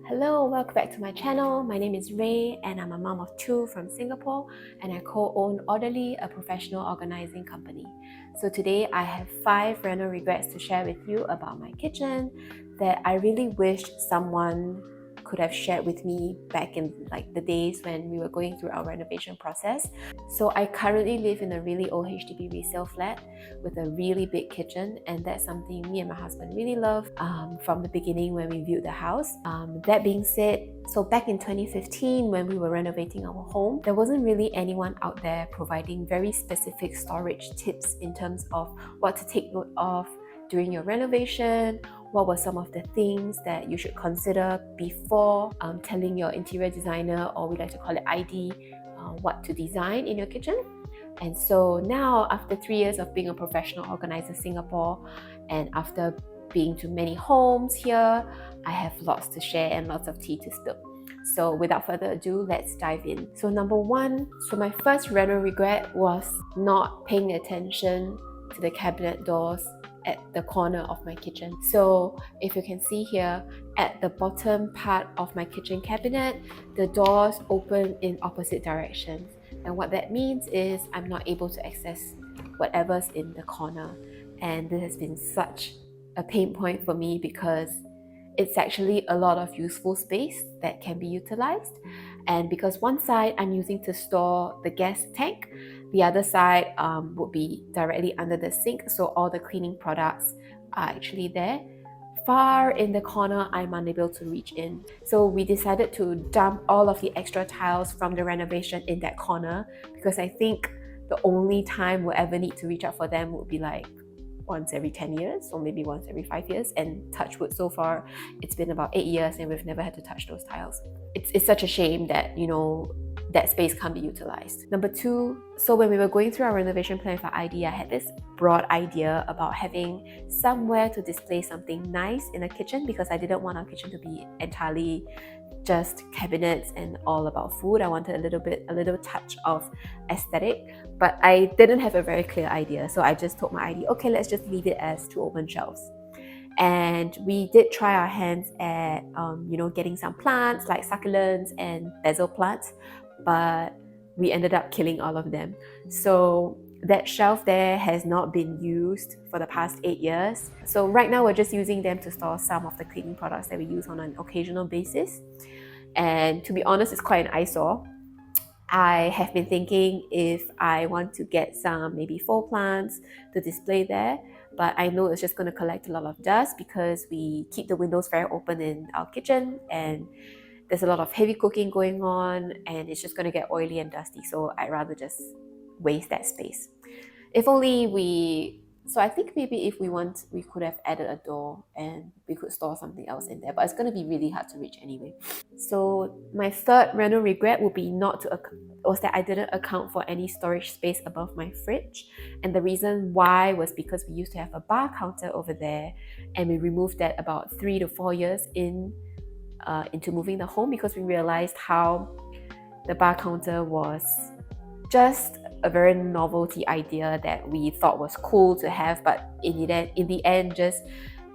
Hello, welcome back to my channel. My name is Ray and I'm a mom of two from Singapore and I co-own Orderly, a professional organizing company. So today I have 5 reno regrets to share with you about my kitchen that I really wished someone could have shared with me back in the days when we were going through our renovation process. So I currently live in a really old HDB resale flat with a really big kitchen, and that's something me and my husband really love from the beginning when we viewed the house. That being said, so back in 2015 when we were renovating our home, there wasn't really anyone out there providing very specific storage tips in terms of what to take note of during your renovation, what were some of the things that you should consider before telling your interior designer, or we like to call it ID, what to design in your kitchen. And so now, after 3 years of being a professional organizer in Singapore, and after being to many homes here, I have lots to share and lots of tea to spill. So without further ado, let's dive in. So number 1, so my first reno regret was not paying attention to the cabinet doors at the corner of my kitchen. So if you can see here, at the bottom part of my kitchen cabinet, the doors open in opposite directions. And what that means is I'm not able to access whatever's in the corner. And this has been such a pain point for me because it's actually a lot of useful space that can be utilized. And because one side I'm using to store the gas tank, the other side would be directly under the sink, so all the cleaning products are actually there. Far in the corner, I'm unable to reach in. So we decided to dump all of the extra tiles from the renovation in that corner, because I think the only time we'll ever need to reach out for them would be like once every 10 years or maybe once every 5 years, and touch wood, so far it's been about 8 years and we've never had to touch those tiles. It's such a shame that, you know, that space can't be utilized. Number 2, so when we were going through our renovation plan for ID, I had this broad idea about having somewhere to display something nice in a kitchen, because I didn't want our kitchen to be entirely just cabinets and all about food. I wanted a little touch of aesthetic, but I didn't have a very clear idea. So I just told my ID, okay, let's just leave it as 2 open shelves. And we did try our hands at getting some plants like succulents and basil plants, but we ended up killing all of them. So that shelf there has not been used for the past 8 years. So right now we're just using them to store some of the cleaning products that we use on an occasional basis. And to be honest, it's quite an eyesore. I have been thinking if I want to get some maybe faux plants to display there, but I know it's just going to collect a lot of dust because we keep the windows very open in our kitchen and there's a lot of heavy cooking going on and it's just going to get oily and dusty. So I'd rather just waste that space. If only so I think maybe if we could have added a door and we could store something else in there, but it's going to be really hard to reach anyway. So my third reno regret would be was that I didn't account for any storage space above my fridge. And the reason why was because we used to have a bar counter over there and we removed that about 3 to 4 years into moving the home, because we realized how the bar counter was just a very novelty idea that we thought was cool to have, but in the end just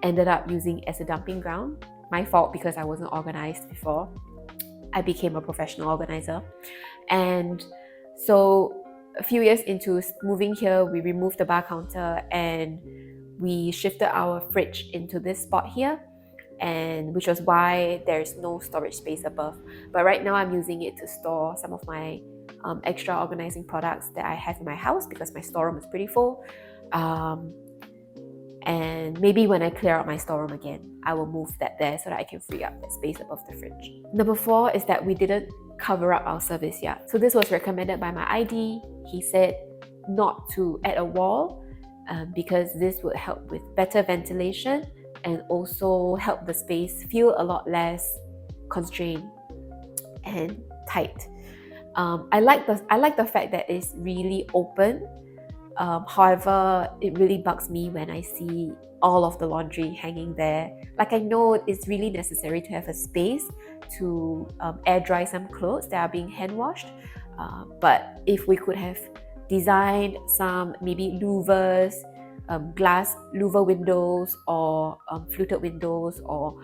ended up using as a dumping ground. My fault, because I wasn't organized before I became a professional organizer. And so a few years into moving here, we removed the bar counter and we shifted our fridge into this spot here, and which was why there's no storage space above. But right now I'm using it to store some of my extra organizing products that I have in my house, because my storeroom is pretty full. And maybe when I clear out my storeroom again, I will move that there so that I can free up that space above the fridge. Number 4 is that we didn't cover up our service yard. So this was recommended by my ID. He said not to add a wall because this would help with better ventilation and also help the space feel a lot less constrained and tight. I like the fact that it's really open. However, it really bugs me when I see all of the laundry hanging there. Like, I know it's really necessary to have a space to air dry some clothes that are being hand washed, but if we could have designed some maybe louvers, glass louver windows or fluted windows, or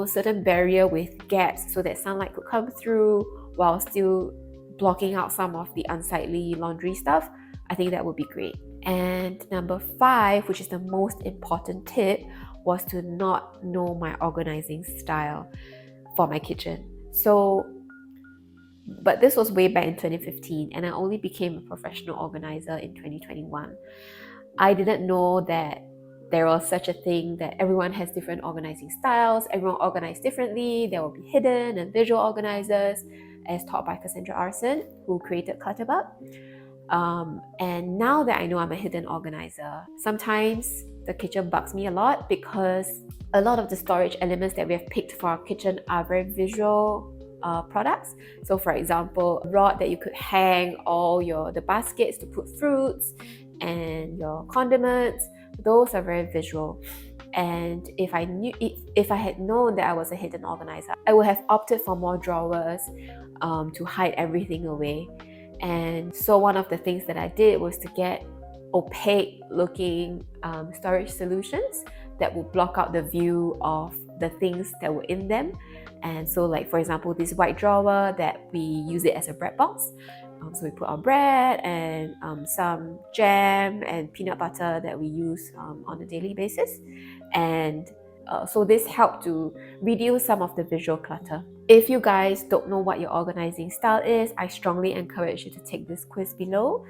certain barrier with gaps so that sunlight could come through while still blocking out some of the unsightly laundry stuff, I think that would be great. And number 5, which is the most important tip, was to not know my organizing style for my kitchen. But this was way back in 2015, and I only became a professional organizer in 2021. I didn't know that there was such a thing that everyone has different organizing styles, everyone organizes differently. There will be hidden and visual organizers, as taught by Cassandra Arson, who created Clutterbug. And now that I know I'm a hidden organizer, sometimes the kitchen bugs me a lot because a lot of the storage elements that we have picked for our kitchen are very visual products. So for example, a rod that you could hang all the baskets to put fruits and your condiments, those are very visual. And if I had known that I was a hidden organizer, I would have opted for more drawers to hide everything away. And so one of the things that I did was to get opaque looking storage solutions that will block out the view of the things that were in them. And so, like for example, this white drawer that we use it as a bread box. So we put our bread and some jam and peanut butter that we use on a daily basis. And so this helped to reduce some of the visual clutter. If you guys don't know what your organizing style is, I strongly encourage you to take this quiz below.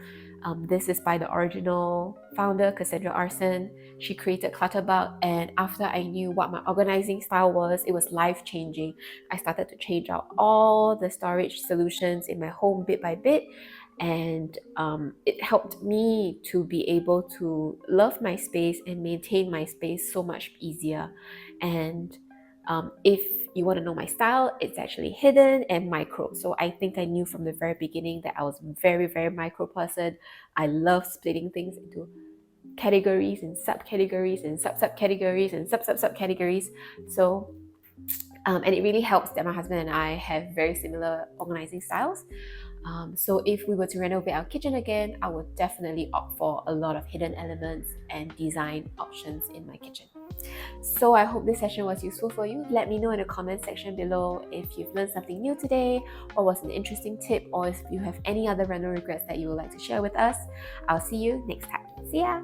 This is by the original founder, Cassandra Arson. She created Clutterbug, and after I knew what my organizing style was, it was life-changing. I started to change out all the storage solutions in my home bit by bit, and it helped me to be able to love my space and maintain my space so much easier. And if you want to know my style, it's actually hidden and micro. So I think I knew from the very beginning that I was very, very micro person. I love splitting things into categories and subcategories and subcategories and subcategories. So and it really helps that my husband and I have very similar organizing styles. So if we were to renovate our kitchen again, I would definitely opt for a lot of hidden elements and design options in my kitchen. So I hope this session was useful for you. Let me know in the comment section below if you've learned something new today, or was an interesting tip, or if you have any other reno regrets that you would like to share with us. I'll see you next time. See ya!